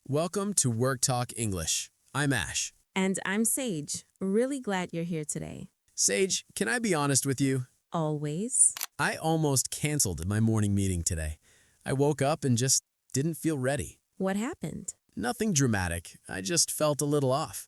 Welcome to Work Talk English. I'm Ash. And I'm Sage. Really glad you're here today. Sage, can I be honest with you? Always. I almost canceled my morning meeting today. I woke up and just didn't feel ready. What happened? Nothing dramatic. I just felt a little off.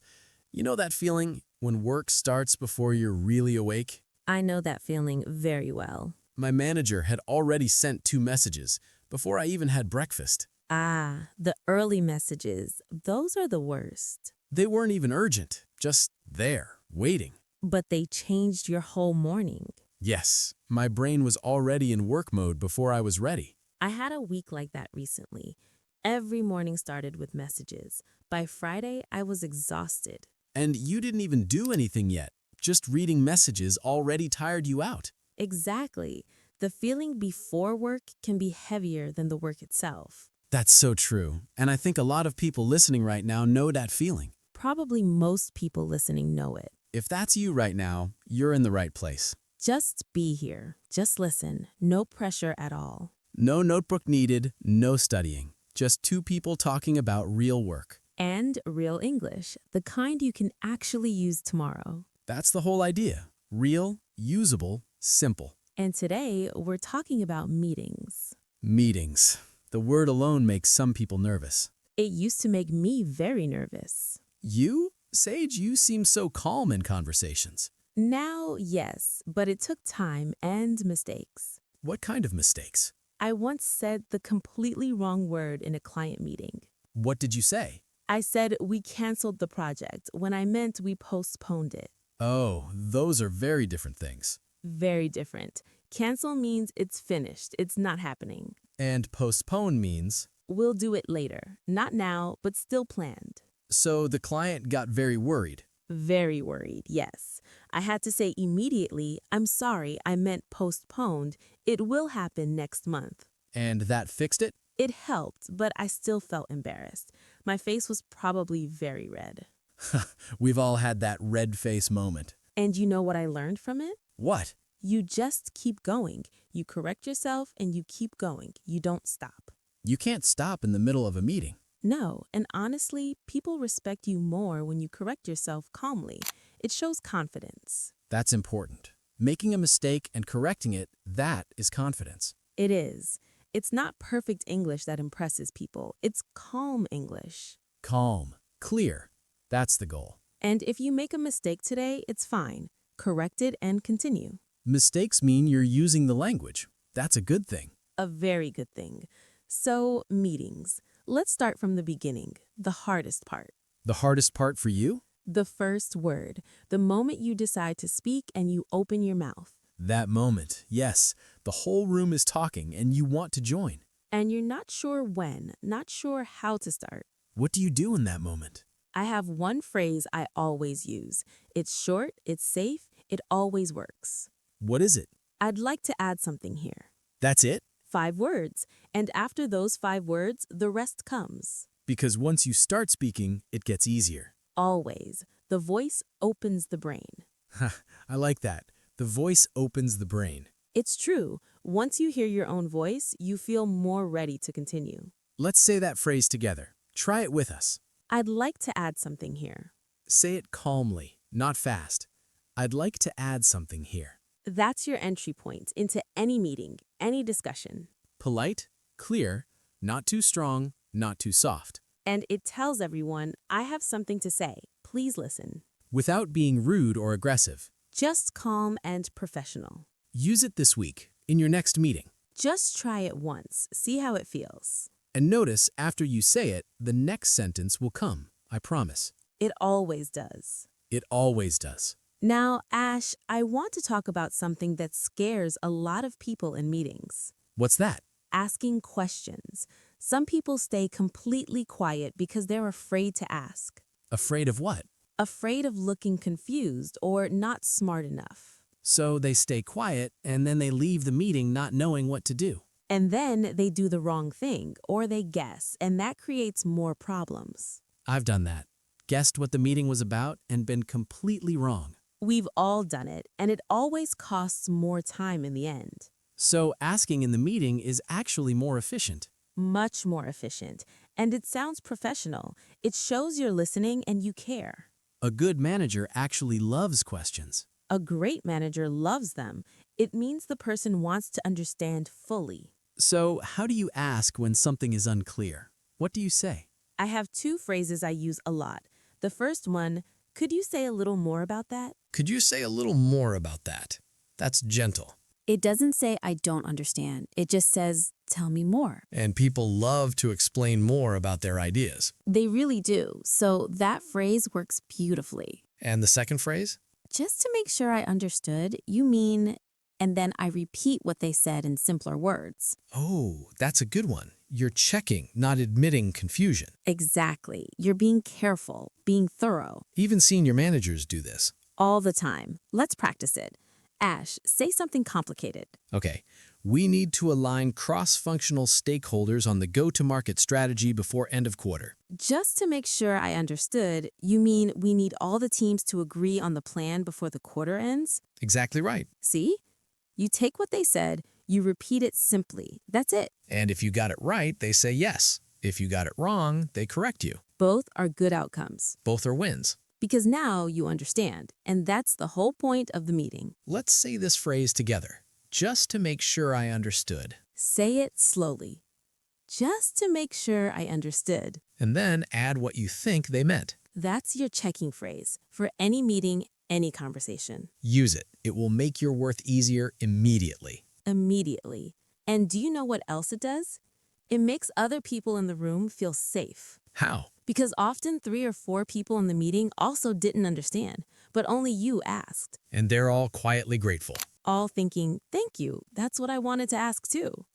You know that feeling when work starts before you're really awake? I know that feeling very well. My manager had already sent 2 messages before I even had breakfast. Ah, the early messages. Those are the worst. They weren't even urgent, just there, waiting. But they changed your whole morning. Yes, my brain was already in work mode before I was ready. I had a week like that recently. Every morning started with messages. By Friday, I was exhausted. And you didn't even do anything yet. Just reading messages already tired you out. Exactly. The feeling before work can be heavier than the work itself. That's so true. And I think a lot of people listening right now know that feeling. Probably most people listening know it. If that's you right now, you're in the right place. Just be here. Just listen. No pressure at all. No notebook needed, no studying. Just 2 people talking about real work. And real English, the kind you can actually use tomorrow. That's the whole idea. Real, usable, simple. And today, we're talking about meetings. Meetings. The word alone makes some people nervous. It used to make me very nervous. You? Sage, you seem so calm in conversations. Now, yes, but it took time and mistakes. What kind of mistakes? I once said the completely wrong word in a client meeting. What did you say? I said we canceled the project when I meant we postponed it. Oh, those are very different things. Very different. Cancel means it's finished, it's not happening. And postpone means? We'll do it later. Not now, but still planned. So the client got very worried. Very worried, yes. I had to say immediately, I'm sorry, I meant postponed. It will happen next month. And that fixed it? It helped, but I still felt embarrassed. My face was probably very red. We've all had that red face moment. And you know what I learned from it? What? You just keep going. You correct yourself and you keep going. You don't stop. You can't stop in the middle of a meeting. No, and honestly, people respect you more when you correct yourself calmly. It shows confidence. That's important. Making a mistake and correcting it, that is confidence. It is. It's not perfect English that impresses people. It's calm English. Calm. Clear. That's the goal. And if you make a mistake today, it's fine. Correct it and continue. Mistakes mean you're using the language. That's a good thing. A very good thing. So, meetings. Let's start from the beginning, the hardest part. The hardest part for you? The first word, the moment you decide to speak and you open your mouth. That moment, yes. The whole room is talking and you want to join. And you're not sure when, not sure how to start. What do you do in that moment? I have one phrase I always use. It's short, it's safe, it always works. What is it? I'd like to add something here. That's it? 5 words. And after those 5 words, the rest comes. Because once you start speaking, it gets easier. Always. The voice opens the brain. I like that. The voice opens the brain. It's true. Once you hear your own voice, you feel more ready to continue. Let's say that phrase together. Try it with us. I'd like to add something here. Say it calmly, not fast. I'd like to add something here. That's your entry point into any meeting, any discussion. Polite, clear, not too strong, not too soft. And it tells everyone, I have something to say. Please listen. Without being rude or aggressive. Just calm and professional. Use it this week, in your next meeting. Just try it once. See how it feels. And notice after you say it, the next sentence will come, I promise. It always does. It always does. Now, Ash, I want to talk about something that scares a lot of people in meetings. What's that? Asking questions. Some people stay completely quiet because they're afraid to ask. Afraid of what? Afraid of looking confused or not smart enough. So they stay quiet and then they leave the meeting not knowing what to do. And then they do the wrong thing or they guess, and that creates more problems. I've done that. Guessed what the meeting was about and been completely wrong. We've all done it, and it always costs more time in the end. So asking in the meeting is actually more efficient. Much more efficient. And it sounds professional. It shows you're listening and you care. A good manager actually loves questions. A great manager loves them. It means the person wants to understand fully. So, how do you ask when something is unclear? What do you say? I have two phrases I use a lot. The first one, could you say a little more about that? Could you say a little more about that? That's gentle. It doesn't say I don't understand. It just says, tell me more. And people love to explain more about their ideas. They really do. So that phrase works beautifully. And the second phrase? Just to make sure I understood, you mean, and then I repeat what they said in simpler words. Oh, that's a good one. You're checking, not admitting confusion. Exactly. You're being careful, being thorough. Even senior managers do this. All the time. Let's practice it. Ash, say something complicated. Okay, we need to align cross-functional stakeholders on the go-to-market strategy before end of quarter. Just to make sure I understood, you mean we need all the teams to agree on the plan before the quarter ends? Exactly right. See? You take what they said, you repeat it simply. That's it. And if you got it right, they say yes. If you got it wrong, they correct you. Both are good outcomes. Both are wins. Because now you understand, and that's the whole point of the meeting. Let's say this phrase together, just to make sure I understood. Say it slowly. Just to make sure I understood. And then add what you think they meant. That's your checking phrase for any meeting, any conversation. Use it. It will make your work easier immediately. Immediately. And do you know what else it does? It makes other people in the room feel safe. How? Because often 3 or 4 people in the meeting also didn't understand, but only you asked. And they're all quietly grateful. All thinking, thank you, that's what I wanted to ask too.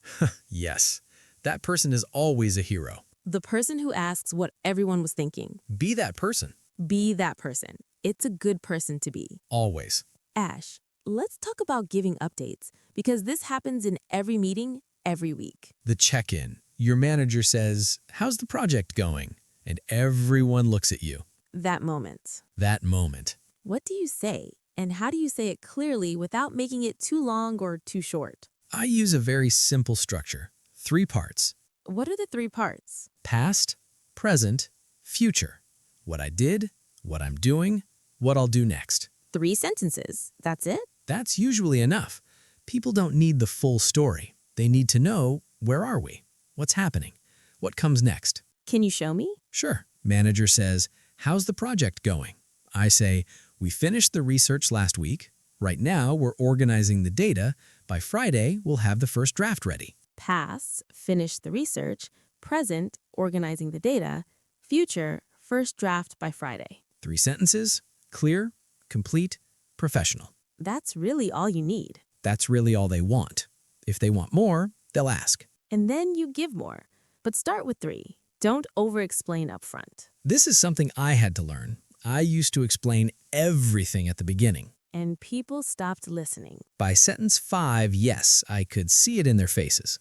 Yes, that person is always a hero. The person who asks what everyone was thinking. Be that person. Be that person. It's a good person to be. Always. Ash, let's talk about giving updates, because this happens in every meeting, every week. The check-in. Your manager says, how's the project going? And everyone looks at you. That moment. That moment. What do you say? And how do you say it clearly without making it too long or too short? I use a very simple structure. 3 parts. What are the 3 parts? Past, present, future. What I did, what I'm doing, what I'll do next. 3 sentences. That's it? That's usually enough. People don't need the full story. They need to know, where are we? What's happening? What comes next? Can you show me? Sure. Manager says, how's the project going? I say, we finished the research last week. Right now, we're organizing the data. By Friday, we'll have the first draft ready. Past, finish the research. Present, organizing the data. Future, first draft by Friday. 3 sentences, clear, complete, professional. That's really all you need. That's really all they want. If they want more, they'll ask. And then you give more. But start with 3. Don't over-explain up front. This is something I had to learn. I used to explain everything at the beginning. And people stopped listening. By sentence 5, yes, I could see it in their faces.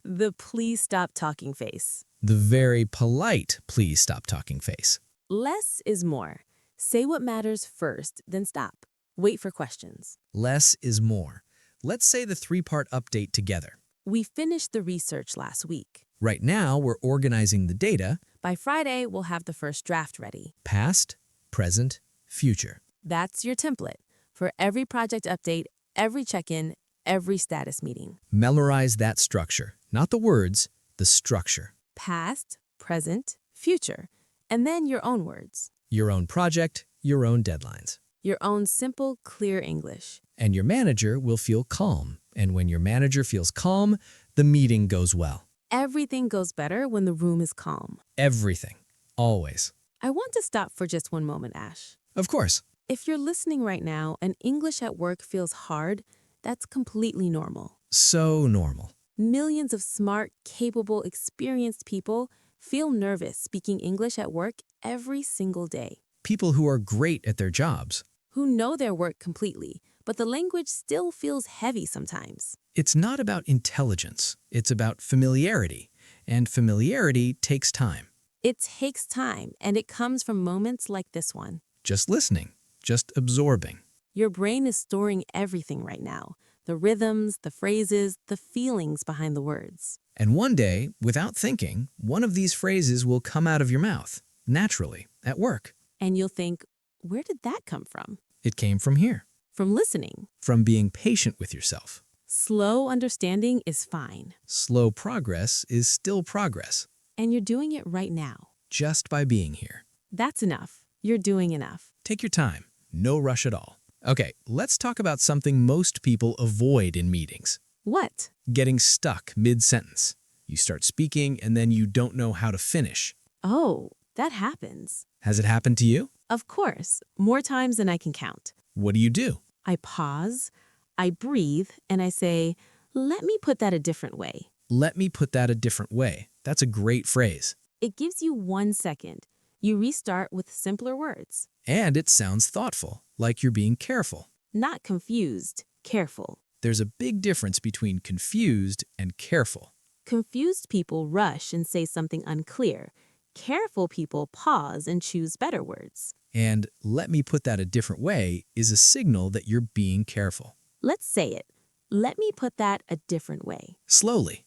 The please stop talking face. The very polite, please stop talking face. Less is more. Say what matters first, then stop. Wait for questions. Less is more. Let's say the 3-part update together. We finished the research last week. Right now, we're organizing the data. By Friday, we'll have the first draft ready. Past, present, future. That's your template for every project update, every check-in, every status meeting. Memorize that structure. Not the words, the structure. Past, present, future, and then your own words. Your own project, your own deadlines. Your own simple, clear English. And your manager will feel calm. And when your manager feels calm, the meeting goes well. Everything goes better when the room is calm. Everything. Always. I want to stop for just one moment, Ash. Of course. If you're listening right now and English at work feels hard, that's completely normal. So normal. Millions of smart, capable, experienced people feel nervous speaking English at work every single day. People who are great at their jobs. Who know their work completely, but the language still feels heavy sometimes. It's not about intelligence. It's about familiarity. And familiarity takes time. It takes time, and it comes from moments like this one. Just listening. Just absorbing. Your brain is storing everything right now. the rhythms, the phrases, the feelings behind the words. And one day, without thinking, one of these phrases will come out of your mouth, naturally, at work. And you'll think, where did that come from? It came from here, From listening. from being patient with yourself. Slow understanding is fine. Slow progress is still progress, And you're doing it right now. just by being here. That's enough. You're doing enough. Take your time, no rush at all. Okay, let's talk about something most people avoid in meetings. What? Getting stuck mid-sentence. You start speaking and then you don't know how to finish. Oh, that happens. Has it happened to you? Of course, more times than I can count. What do you do? I pause, I breathe, and I say, let me put that a different way. Let me put that a different way. That's a great phrase. It gives you 1 second. You restart with simpler words. And it sounds thoughtful, like you're being careful. Not confused, careful. There's a big difference between confused and careful. Confused people rush and say something unclear. Careful people pause and choose better words. And let me put that a different way is a signal that you're being careful. Let's say it. Let me put that a different way. Slowly.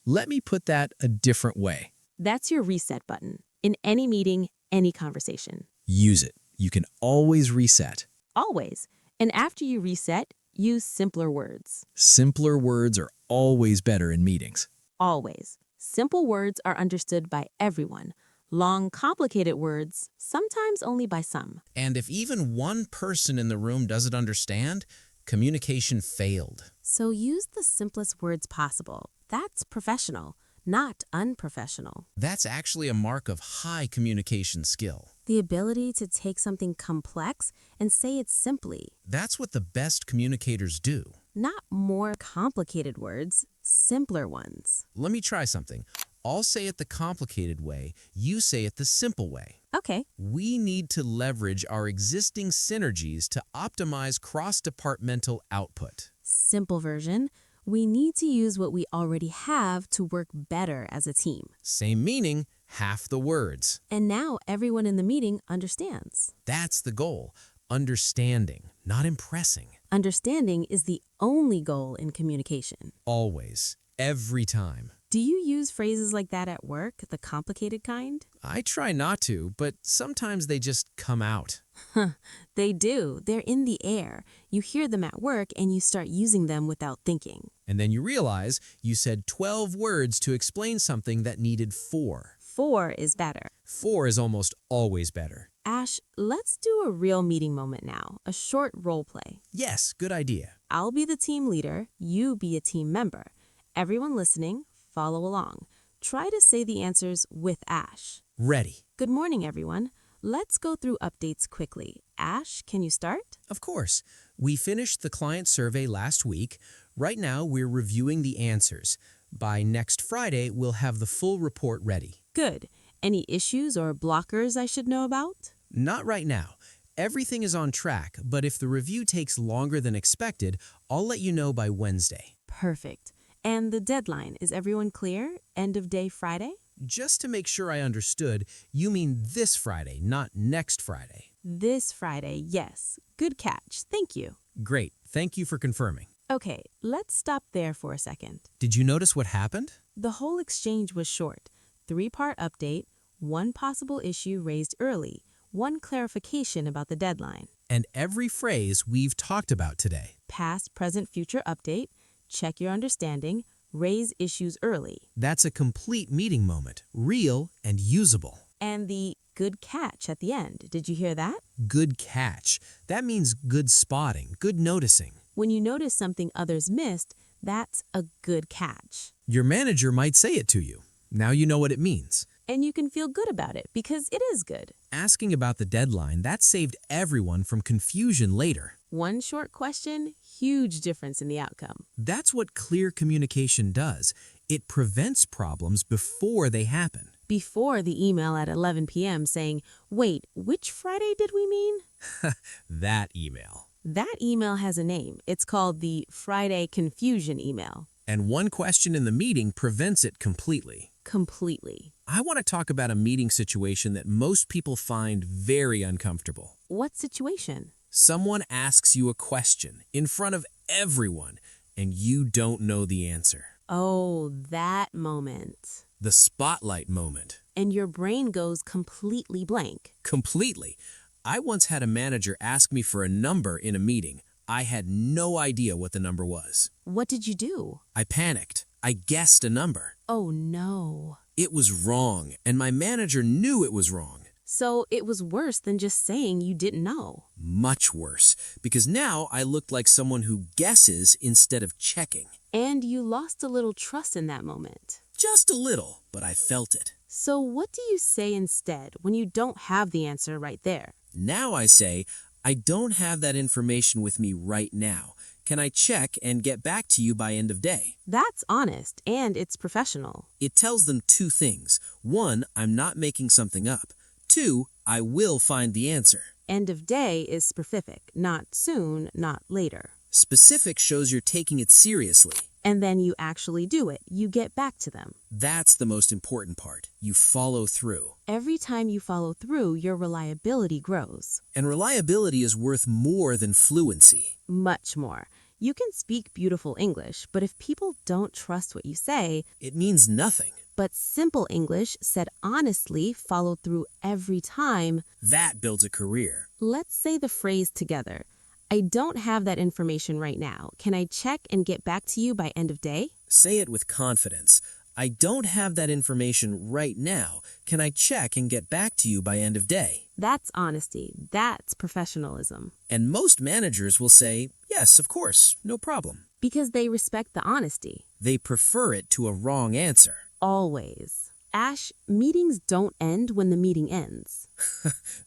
Let me put that a different way. That's your reset button. In any meeting, any conversation. Use it. You can always reset. Always. And after you reset, use simpler words. Simpler words are always better in meetings. Always. Simple words are understood by everyone. Long, complicated words, sometimes only by some. And if even one person in the room doesn't understand, communication failed. So use the simplest words possible. That's professional, not unprofessional. That's actually a mark of high communication skill. The ability to take something complex and say it simply. That's what the best communicators do. Not more complicated words, simpler ones. Let me try something. I'll say it the complicated way, you say it the simple way. Okay. We need to leverage our existing synergies to optimize cross-departmental output. Simple version. We need to use what we already have to work better as a team. Same meaning, half the words. And now everyone in the meeting understands. That's the goal. Understanding, not impressing. Understanding is the only goal in communication. Always, every time. Do you use phrases like that at work, the complicated kind? I try not to, but sometimes they just come out. They do. They're in the air. You hear them at work and you start using them without thinking. And then you realize you said 12 words to explain something that needed 4. 4 is better. 4 is almost always better. Ash, let's do a real meeting moment now, a short role play. Yes, good idea. I'll be the team leader, you be a team member. Everyone listening, follow along. Try to say the answers with Ash. Ready. Good morning, everyone. Let's go through updates quickly. Ash, can you start? Of course. We finished the client survey last week. Right now, we're reviewing the answers. By next Friday, we'll have the full report ready. Good. Any issues or blockers I should know about? Not right now. Everything is on track, but if the review takes longer than expected, I'll let you know by Wednesday. Perfect. And the deadline, is everyone clear? End of day Friday? Just to make sure I understood, you mean this Friday, not next Friday. This Friday, yes. Good catch. Thank you. Great. Thank you for confirming. Okay, let's stop there for a second. Did you notice what happened? The whole exchange was short. 3-part update, 1 possible issue raised early, 1 clarification about the deadline. And every phrase we've talked about today. Past, present, future update, check your understanding, raise issues early. That's a complete meeting moment, real and usable. And the good catch at the end, did you hear that? Good catch. That means good spotting, good noticing. When you notice something others missed, that's a good catch. Your manager might say it to you. Now you know what it means. And you can feel good about it because it is good. Asking about the deadline, that saved everyone from confusion later. 1 short question, huge difference in the outcome. That's what clear communication does. It prevents problems before they happen. Before the email at 11 p.m. saying, wait, which Friday did we mean? That email. That email has a name. It's called the Friday confusion email. And one question in the meeting prevents it completely. Completely. I want to talk about a meeting situation that most people find very uncomfortable. What situation? Someone asks you a question in front of everyone. and you don't know the answer. Oh, that moment. The spotlight moment. And your brain goes completely blank. Completely. I once had a manager ask me for a number in a meeting. I had no idea what the number was. What did you do? I panicked. I guessed a number. Oh, no. It was wrong, and my manager knew it was wrong. So it was worse than just saying you didn't know. Much worse, because now I looked like someone who guesses instead of checking. And you lost a little trust in that moment. Just a little, but I felt it. So what do you say instead when you don't have the answer right there? Now I say, I don't have that information with me right now. Can I check and get back to you by end of day? That's honest and it's professional. It tells them two things. One, I'm not making something up. Two, I will find the answer. End of day is specific, not soon, not later. Specific shows you're taking it seriously. And then you actually do it. You get back to them. That's the most important part. You follow through. Every time you follow through, your reliability grows. And reliability is worth more than fluency. Much more. You can speak beautiful English, but if people don't trust what you say, It means nothing. but simple English said honestly, followed through every time, That builds a career. let's say the phrase together. I don't have that information right now. Can I check and get back to you by end of day? Say it with confidence. I don't have that information right now. Can I check and get back to you by end of day? That's honesty. That's professionalism. And most managers will say, yes, of course, no problem. Because they respect the honesty. They prefer it to a wrong answer. Always. Ash, meetings don't end when the meeting ends.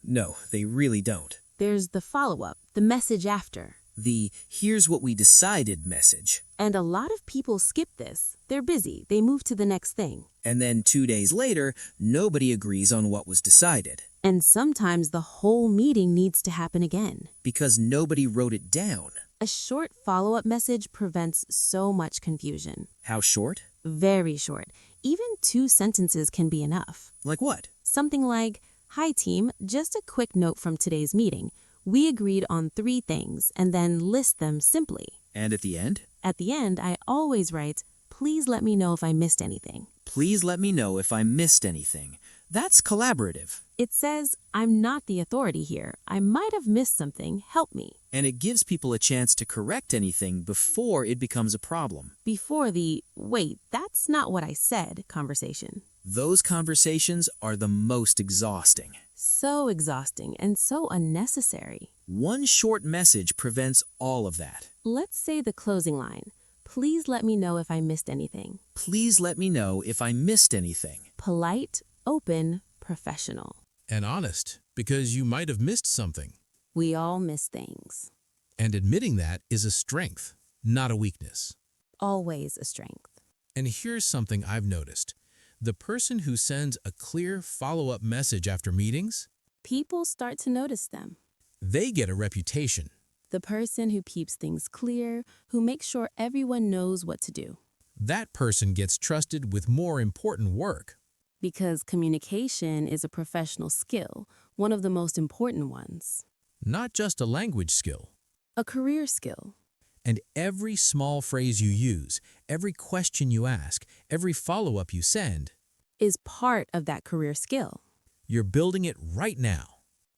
No, they really don't. There's the follow-up, the message after. The here's what we decided message. And a lot of people skip this. They're busy. They move to the next thing. And then 2 days later, nobody agrees on what was decided. And sometimes the whole meeting needs to happen again. Because nobody wrote it down. A short follow-up message prevents so much confusion. How short? Very short. Even 2 sentences can be enough. Like what? Something like, "Hi team, just a quick note from today's meeting. We agreed on 3 things," and then list them simply. And at the end? At the end, I always write, "Please let me know if I missed anything." Please let me know if I missed anything. That's collaborative. It says, "I'm not the authority here. I might have missed something. Help me." And it gives people a chance to correct anything before it becomes a problem. Before the, "Wait, that's not what I said" conversation. Those conversations are the most exhausting. So exhausting and so unnecessary. One short message prevents all of that. Let's say the closing line. "Please let me know if I missed anything." Please let me know if I missed anything. Polite, open, professional. And honest, because you might have missed something. We all miss things. And admitting that is a strength, not a weakness. Always a strength. And here's something I've noticed. The person who sends a clear follow-up message after meetings, People start to notice them. they get a reputation. The person who keeps things clear, who makes sure everyone knows what to do. That person gets trusted with more important work. Because communication is a professional skill, one of the most important ones. Not just a language skill. A career skill. And every small phrase you use, every question you ask, every follow-up you send, Is part of that career skill. you're building it right now,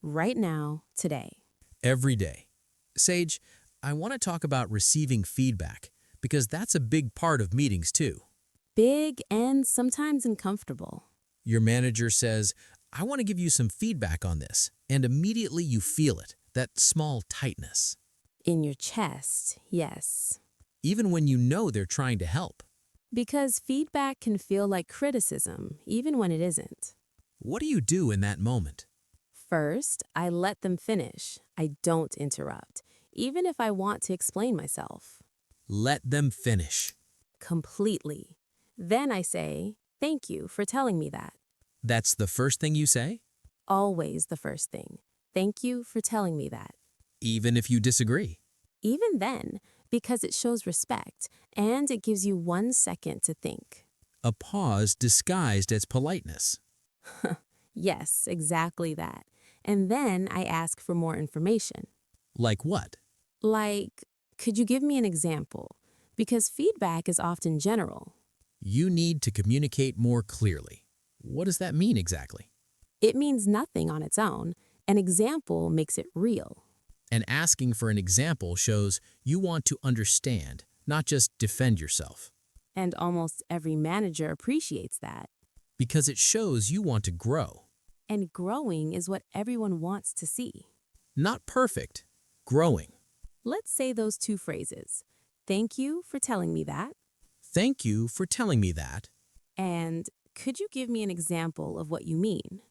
Right now, today. every day. Sage, I want to talk about receiving feedback, because that's a big part of meetings too. Big and sometimes uncomfortable. Your manager says, I want to give you some feedback on this, and immediately you feel it, that small tightness, In your chest, yes. even when you know they're trying to help. Because feedback can feel like criticism, even when it isn't. What do you do in that moment? First, I let them finish. I don't interrupt, even if I want to explain myself. Let them finish. Completely. Then I say, "Thank you for telling me that." That's the first thing you say, Always the first thing. "Thank you for telling me that." even if you disagree. Even then, because it shows respect and it gives you 1 second to think. A pause disguised as politeness. Yes, exactly that. And then I ask for more information. Like what? Like, could you give me an example? Because feedback is often general. You need to communicate more clearly. What does that mean exactly? It means nothing on its own. An example makes it real. And asking for an example shows you want to understand, not just defend yourself. And almost every manager appreciates that. Because it shows you want to grow. And growing is what everyone wants to see. Not perfect, growing. Let's say those two phrases. Thank you for telling me that. Thank you for telling me that. And could you give me an example of what you mean?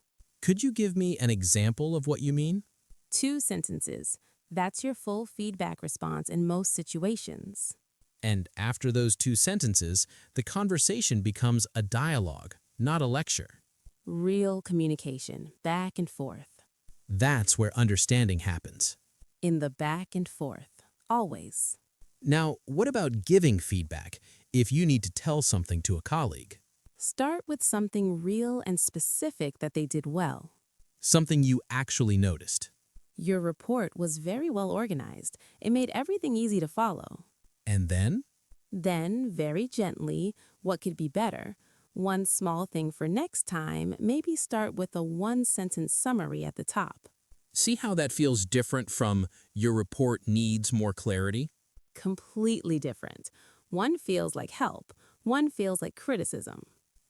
Could you give me an example of what you mean? 2 sentences. That's your full feedback response in most situations. And after those 2 sentences, the conversation becomes a dialogue, not a lecture. Real communication, back and forth. That's where understanding happens. In the back and forth, always. Now, what about giving feedback if you need to tell something to a colleague? Start with something real and specific that they did well. Something you actually noticed. Your report was very well organized. It made everything easy to follow. And then? Then, very gently, what could be better? One small thing for next time, maybe start with a 1-sentence summary at the top. See how that feels different from your report needs more clarity? Completely different. One feels like help. One feels like criticism.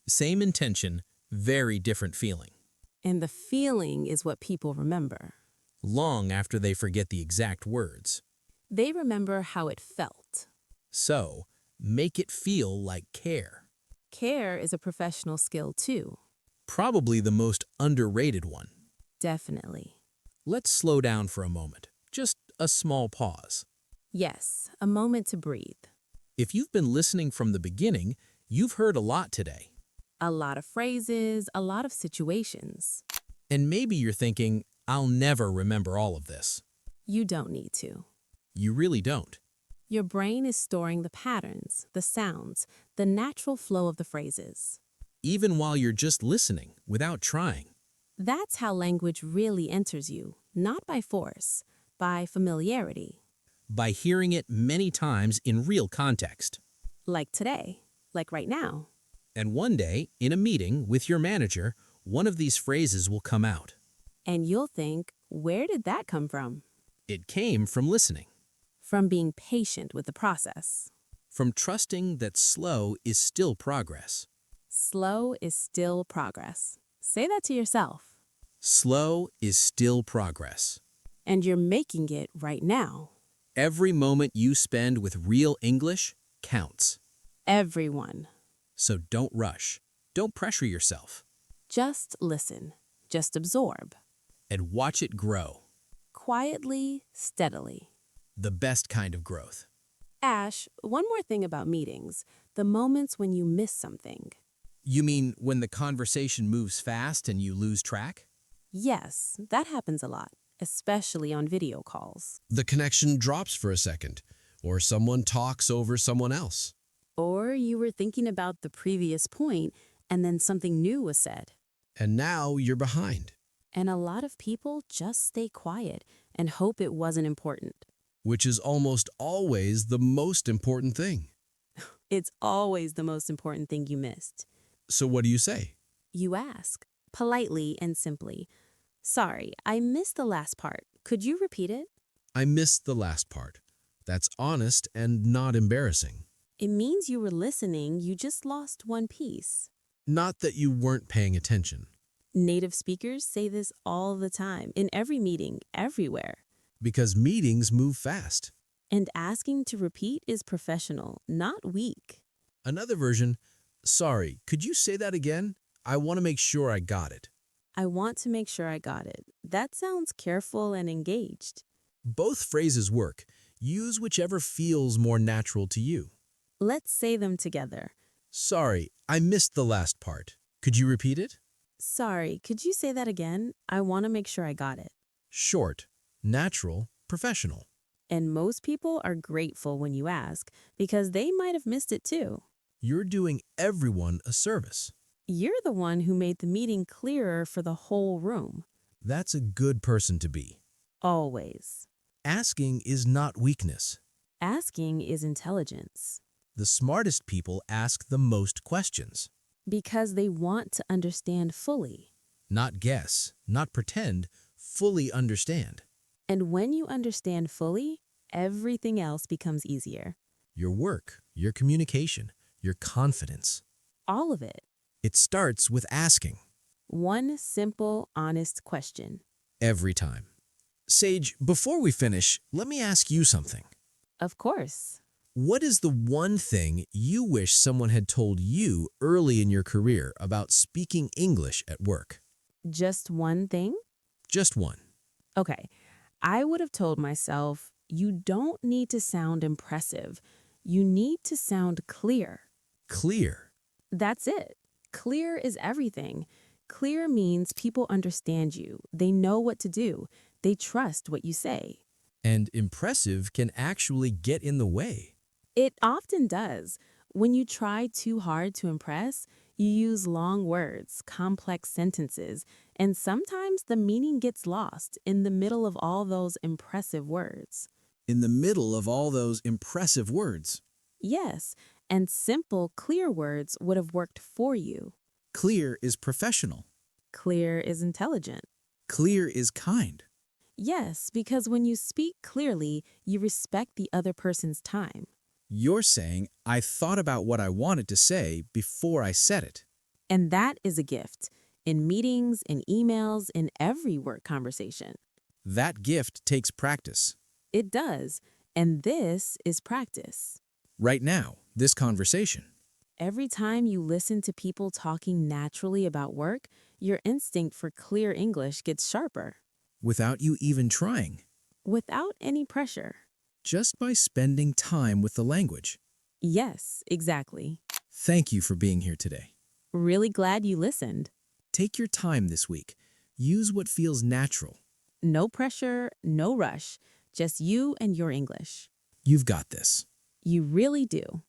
Same intention, very different feeling. And the feeling is what people remember. Long after they forget the exact words. They remember how it felt. So, make it feel like care. Care is a professional skill too. Probably the most underrated one. Definitely. Let's slow down for a moment. Just a small pause. Yes, a moment to breathe. If you've been listening from the beginning, you've heard a lot today. A lot of phrases, a lot of situations. And maybe you're thinking, I'll never remember all of this. You don't need to. You really don't. Your brain is storing the patterns, the sounds, the natural flow of the phrases. Even while you're just listening, without trying. That's how language really enters you, not by force, by familiarity. By hearing it many times in real context. Like today, like right now. And one day, in a meeting with your manager, one of these phrases will come out. And you'll think, where did that come from? It came from listening. From being patient with the process. From trusting that slow is still progress. Slow is still progress. Say that to yourself. Slow is still progress. And you're making it right now. Every moment you spend with real English counts. Everyone. So don't rush. Don't pressure yourself. Just listen. Just absorb. And watch it grow. Quietly, steadily. The best kind of growth. Ash, one more thing about meetings. The moments when you miss something. You mean when the conversation moves fast and you lose track? Yes, that happens a lot, especially on video calls. The connection drops for a second, or someone talks over someone else. Or you were thinking about the previous point and then something new was said. And now you're behind, And a lot of people just stay quiet and hope it wasn't important. which is almost always the most important thing. It's always the most important thing you missed. So what do you say? You ask, politely and simply, "Sorry, I missed the last part. Could you repeat it?" I missed the last part. That's honest and not embarrassing. It means you were listening, you just lost one piece. Not that you weren't paying attention, Native speakers say this all the time, in every meeting, everywhere. because meetings move fast. And asking to repeat is professional, not weak. Another version, sorry, could you say that again? I want to make sure I got it. I want to make sure I got it. That sounds careful and engaged. Both phrases work. Use whichever feels more natural to you. Let's say them together. Sorry, I missed the last part. Could you repeat it? Sorry, could you say that again? I want to make sure I got it. Short, natural, professional. And most people are grateful when you ask because they might have missed it too. You're doing everyone a service. You're the one who made the meeting clearer for the whole room. That's a good person to be. Always. Asking is not weakness. Asking is intelligence. The smartest people ask the most questions. Because they want to understand fully. Not guess, not pretend, fully understand. And when you understand fully, everything else becomes easier. Your work, your communication, your confidence. All of it. It starts with asking. One simple, honest question. Every time. Sage, before we finish, let me ask you something. Of course. What is the one thing you wish someone had told you early in your career about speaking English at work? Just one thing? Just one. Okay. I would have told myself, you don't need to sound impressive. You need to sound clear. Clear. That's it. Clear is everything. Clear means people understand you. They know what to do. They trust what you say. And impressive can actually get in the way. It often does. When you try too hard to impress, you use long words, complex sentences, and sometimes the meaning gets lost in the middle of all those impressive words. In the middle of all those impressive words. Yes, and simple, clear words would have worked for you. Clear is professional. Clear is intelligent. Clear is kind. Yes, because when you speak clearly, you respect the other person's time. You're saying, I thought about what I wanted to say before I said it. And that is a gift. In meetings, in emails, in every work conversation. That gift takes practice. It does. And this is practice. Right now, this conversation. Every time you listen to people talking naturally about work, your instinct for clear English gets sharper. Without you even trying. Without any pressure. Just by spending time with the language. Yes, exactly. Thank you for being here today. Really glad you listened. Take your time this week. Use what feels natural. No pressure, no rush. Just you and your English. You've got this. You really do.